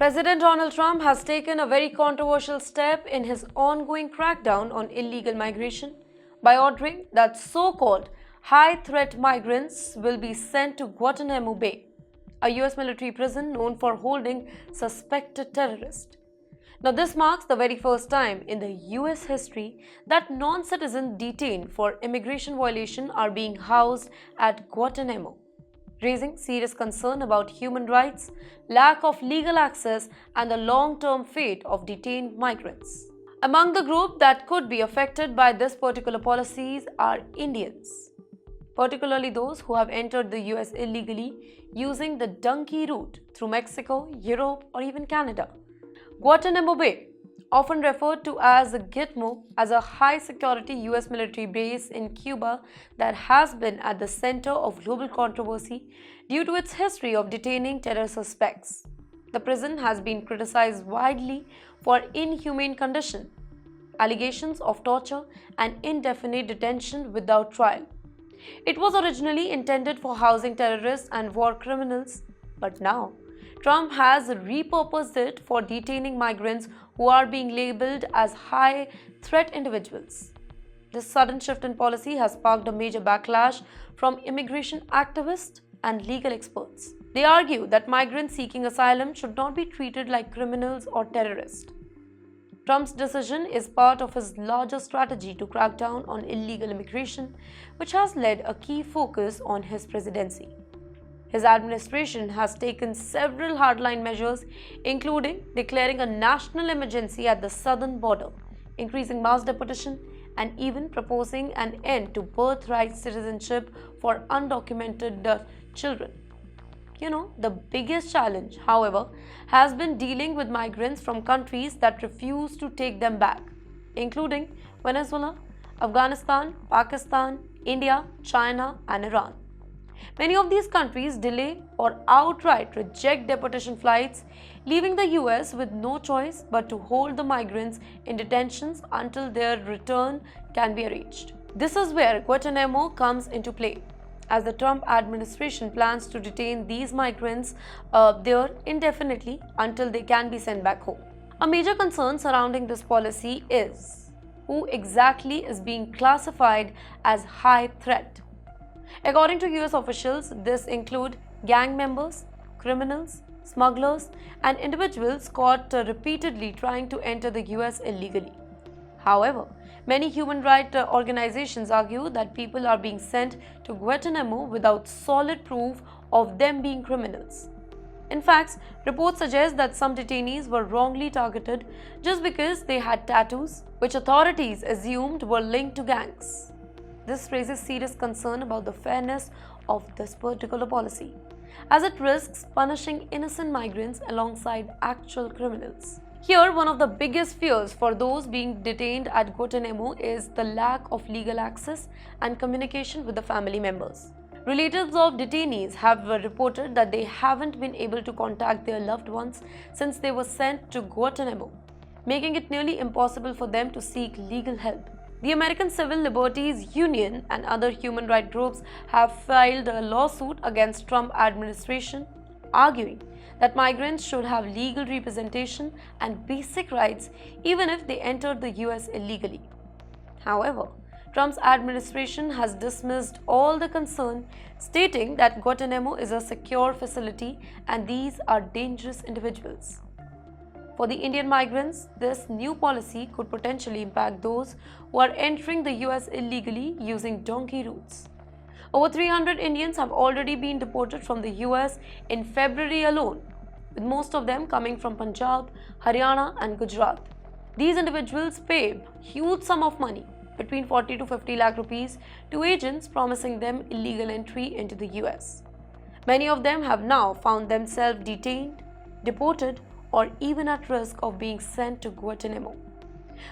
President Donald Trump has taken a very controversial step in his ongoing crackdown on illegal migration by ordering that so called high threat migrants will be sent to Guantanamo Bay, a US military prison known for holding suspected terrorists. Now, this marks the very first time in the US history that non citizens detained for immigration violation are being housed at Guantanamo, raising serious concern about human rights, lack of legal access, and the long term fate of detained migrants. Among the group that could be affected by this particular policies are Indians, particularly those who have entered the US illegally using the Dunki route through Mexico, Europe, or even Canada. Guantanamo Bay, often referred to as the Gitmo, as a high-security US military base in Cuba that has been at the center of global controversy due to its history of detaining terror suspects. The prison has been criticized widely for inhumane conditions, allegations of torture, and indefinite detention without trial. It was originally intended for housing terrorists and war criminals, but now Trump has repurposed it for detaining migrants who are being labeled as high threat individuals. This sudden shift in policy has sparked a major backlash from immigration activists and legal experts. They argue that migrants seeking asylum should not be treated like criminals or terrorists. Trump's decision is part of his larger strategy to crack down on illegal immigration, which has led a key focus on his presidency. His administration has taken several hardline measures, including declaring a national emergency at the southern border, increasing mass deportation, and even proposing an end to birthright citizenship for undocumented children. The biggest challenge, however, has been dealing with migrants from countries that refuse to take them back, including Venezuela, Afghanistan, Pakistan, India, China, and Iran. Many of these countries delay or outright reject deportation flights, leaving the US with no choice but to hold the migrants in detentions until their return can be arranged. This is where Guantanamo comes into play, as the Trump administration plans to detain these migrants there indefinitely until they can be sent back home. A major concern surrounding this policy is who exactly is being classified as high threat. According to US officials, this include gang members, criminals, smugglers, and individuals caught repeatedly trying to enter the US illegally. However, many human rights organizations argue that people are being sent to Guantanamo without solid proof of them being criminals. In fact, reports suggest that some detainees were wrongly targeted just because they had tattoos, which authorities assumed were linked to gangs. This raises serious concern about the fairness of this particular policy, as it risks punishing innocent migrants alongside actual criminals. Here, one of the biggest fears for those being detained at Guantanamo is the lack of legal access and communication with the family members. Relatives of detainees have reported that they haven't been able to contact their loved ones since they were sent to Guantanamo, making it nearly impossible for them to seek legal help. The American Civil Liberties Union and other human rights groups have filed a lawsuit against Trump administration, arguing that migrants should have legal representation and basic rights even if they entered the US illegally. However, Trump's administration has dismissed all the concern, stating that Guantanamo is a secure facility and these are dangerous individuals. For the Indian migrants, this new policy could potentially impact those who are entering the US illegally using donkey routes. Over 300 Indians have already been deported from the US in February alone, with most of them coming from Punjab, Haryana, and Gujarat. These individuals pay huge sum of money, between 40 to 50 lakh rupees, to agents promising them illegal entry into the US. Many of them have now found themselves detained, deported, or even at risk of being sent to Guantanamo.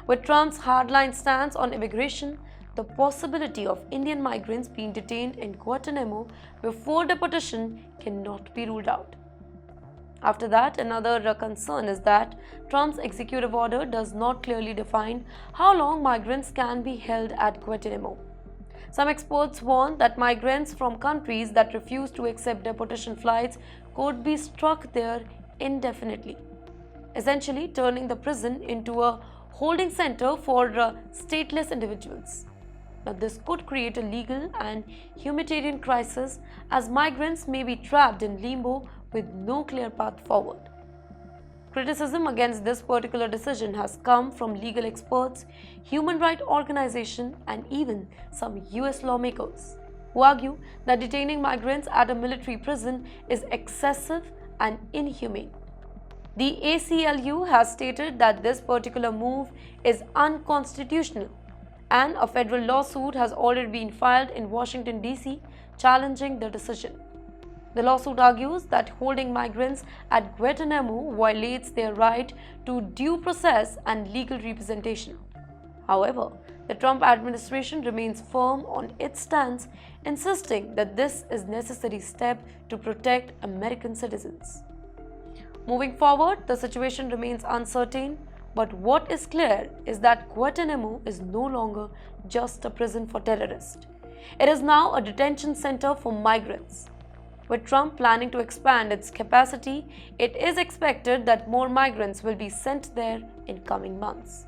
With Trump's hardline stance on immigration, the possibility of Indian migrants being detained in Guantanamo before deportation cannot be ruled out. After that, another concern is that Trump's executive order does not clearly define how long migrants can be held at Guantanamo. Some experts warn that migrants from countries that refuse to accept deportation flights could be stuck there indefinitely. essentially turning the prison into a holding center for stateless individuals. Now, this could create a legal and humanitarian crisis as migrants may be trapped in limbo with no clear path forward. Criticism against this particular decision has come from legal experts, human rights organizations, and even some US lawmakers, who argue that detaining migrants at a military prison is excessive and inhumane. The ACLU has stated that this particular move is unconstitutional, and a federal lawsuit has already been filed in Washington, D.C., challenging the decision. The lawsuit argues that holding migrants at Guantanamo violates their right to due process and legal representation. However, the Trump administration remains firm on its stance, insisting that this is a necessary step to protect American citizens. Moving forward, the situation remains uncertain, but what is clear is that Guantanamo is no longer just a prison for terrorists. It is now a detention center for migrants. With Trump planning to expand its capacity, it is expected that more migrants will be sent there in coming months.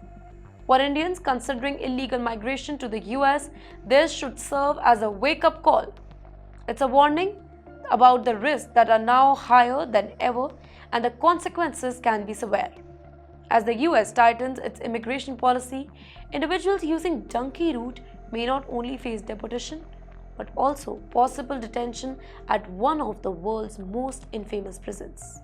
For Indians considering illegal migration to the US, this should serve as a wake-up call. It's a warning about the risks that are now higher than ever, and the consequences can be severe. As the US tightens its immigration policy, individuals using Dunki route may not only face deportation, but also possible detention at one of the world's most infamous prisons.